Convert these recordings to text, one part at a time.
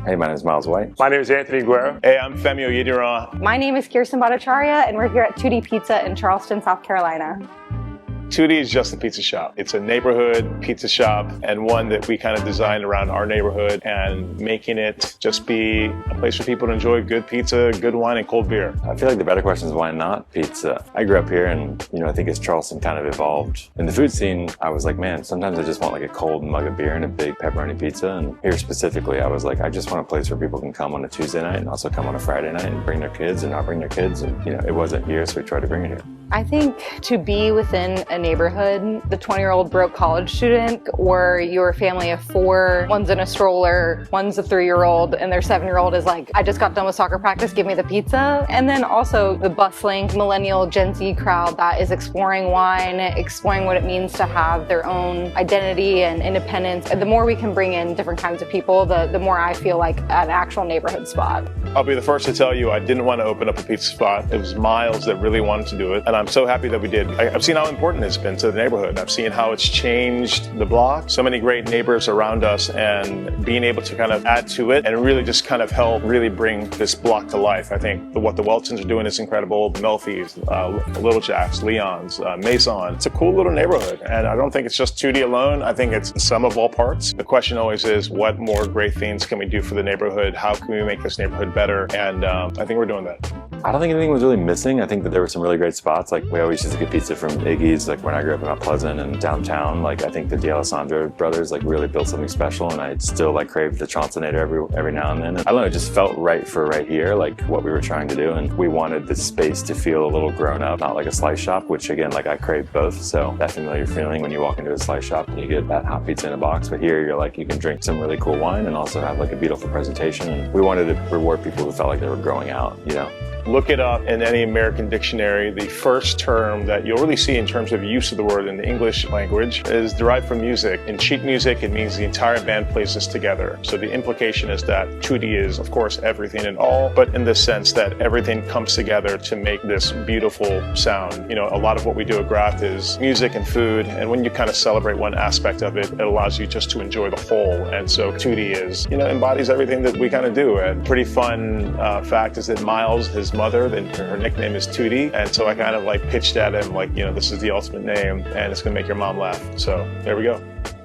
Hey, my name is Miles White. My name is Anthony Guerra. Hey, I'm Femi Oyediran. My name is Kirsten Bhattacharyya, and we're here at Tutti Pizza in Charleston, South Carolina. Tutti is just a pizza shop. It's a neighborhood pizza shop, and one that we kind of designed around our neighborhood and making it just be a place for people to enjoy good pizza, good wine, and cold beer. I feel like the better question is why not pizza? I grew up here and, I think as Charleston kind of evolved in the food scene, I was like, man, sometimes I just want like a cold mug of beer and a big pepperoni pizza. And here specifically, I was like, I just want a place where people can come on a Tuesday night and also come on a Friday night and bring their kids and not bring their kids. And, it wasn't here, so we tried to bring it here. I think to be within a neighborhood, the 20-year-old broke college student, or your family of 4, one's in a stroller, one's a 3-year-old, and their 7-year-old is like, I just got done with soccer practice, give me the pizza. And then also the bustling millennial Gen Z crowd that is exploring wine, exploring what it means to have their own identity and independence. And the more we can bring in different kinds of people, the more I feel like an actual neighborhood spot. I'll be the first to tell you I didn't want to open up a pizza spot. It was Miles that really wanted to do it. And I'm so happy that we did. I've seen how important it's been to the neighborhood. I've seen how it's changed the block. So many great neighbors around us, and being able to kind of add to it and really just kind of help really bring this block to life. I think what the Weltons are doing is incredible. Melfi's, Little Jack's, Leon's, Maison. It's a cool little neighborhood. And I don't think it's just Tutti alone. I think it's the sum of all parts. The question always is, what more great things can we do for the neighborhood? How can we make this neighborhood better? And I think we're doing that. I don't think anything was really missing. I think that there were some really great spots. Like we always used to get pizza from Iggy's, like when I grew up in Mount Pleasant and downtown. Like I think the D'Alessandro brothers like really built something special, and I still like crave the Charlestonator every now and then. And I don't know, it just felt right for right here, like what we were trying to do. And we wanted the space to feel a little grown up, not like a slice shop, which again, like I crave both. So that familiar feeling when you walk into a slice shop and you get that hot pizza in a box. But here you're like, you can drink some really cool wine and also have like a beautiful presentation. And we wanted to reward people who felt like they were growing out, Look it up in any American dictionary. The first term that you'll really see in terms of use of the word in the English language is derived from music. In sheet music, it means the entire band plays this together. So the implication is that Tutti is, of course, everything and all, but in the sense that everything comes together to make this beautiful sound. A lot of what we do at Graft is music and food, and when you kind of celebrate one aspect of it, it allows you just to enjoy the whole. And so Tutti is, embodies everything that we kind of do. And pretty fun fact is that Miles, his mother, her nickname is Tutti, and so I kind of like pitched at him like, this is the ultimate name and it's gonna make your mom laugh. So there we go.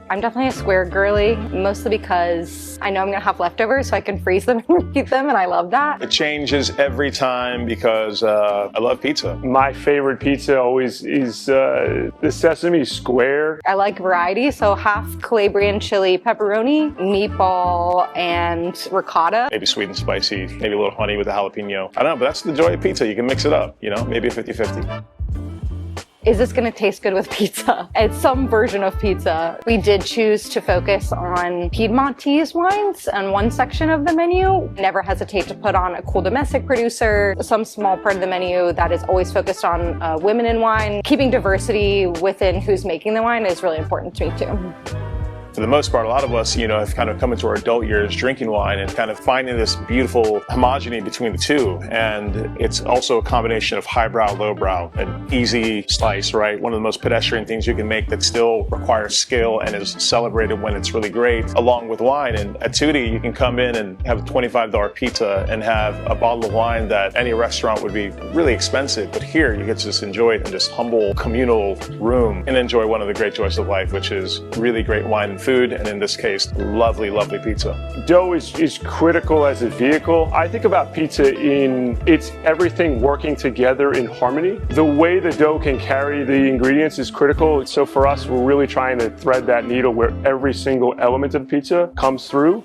I'm definitely a square girly, mostly because I know I'm gonna have leftovers so I can freeze them and eat them, and I love that. It changes every time because I love pizza. My favorite pizza always is the sesame square. I like variety, so half Calabrian chili pepperoni, meatball, and ricotta. Maybe sweet and spicy, maybe a little honey with a jalapeno. I don't know, but that's the joy of pizza. You can mix it up, maybe a 50-50. Is this going to taste good with pizza? It's some version of pizza. We did choose to focus on Piedmontese wines on one section of the menu. Never hesitate to put on a cool domestic producer, some small part of the menu that is always focused on women in wine. Keeping diversity within who's making the wine is really important to me too. For the most part, a lot of us, have kind of come into our adult years drinking wine and kind of finding this beautiful homogeneity between the two. And it's also a combination of highbrow, lowbrow, an easy slice, right? One of the most pedestrian things you can make that still requires skill and is celebrated when it's really great, along with wine. And at Tutti, you can come in and have a $25 pizza and have a bottle of wine that any restaurant would be really expensive. But here, you get to just enjoy it in this humble, communal room and enjoy one of the great joys of life, which is really great wine and food, and in this case, lovely, lovely pizza. Dough is critical as a vehicle. I think about pizza it's everything working together in harmony. The way the dough can carry the ingredients is critical. So for us, we're really trying to thread that needle where every single element of pizza comes through.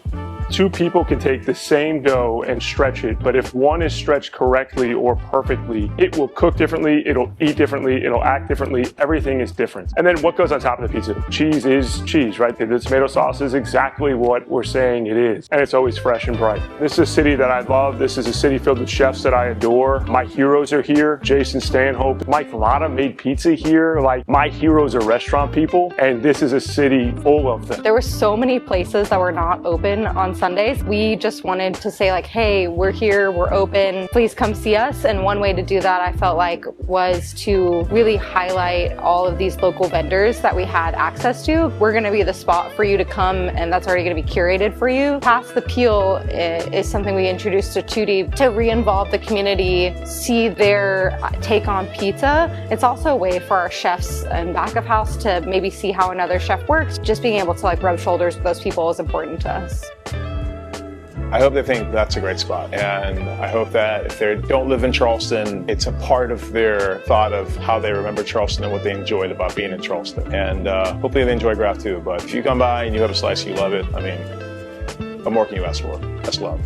Two people can take the same dough and stretch it, but if one is stretched correctly or perfectly, it will cook differently, it'll eat differently, it'll act differently, everything is different. And then what goes on top of the pizza? Cheese is cheese, right? The tomato sauce is exactly what we're saying it is, and it's always fresh and bright. This is a city that I love. This is a city filled with chefs that I adore. My heroes are here. Jason Stanhope, Mike Lotta made pizza here. Like, my heroes are restaurant people, and this is a city full of them. There were so many places that were not open on Sundays. We just wanted to say like, hey, we're here, we're open, please come see us. And one way to do that, I felt like, was to really highlight all of these local vendors that we had access to. We're gonna be the spot for you to come, and that's already gonna be curated for you. Pass the Peel is something we introduced to Tutti to re-involve the community, see their take on pizza. It's also a way for our chefs and back of house to maybe see how another chef works. Just being able to like rub shoulders with those people is important to us. I hope they think that's a great spot, and I hope that if they don't live in Charleston, it's a part of their thought of how they remember Charleston and what they enjoyed about being in Charleston. And hopefully they enjoy Graff too. But if you come by and you have a slice and you love it, I mean, what more can you ask for? That's love.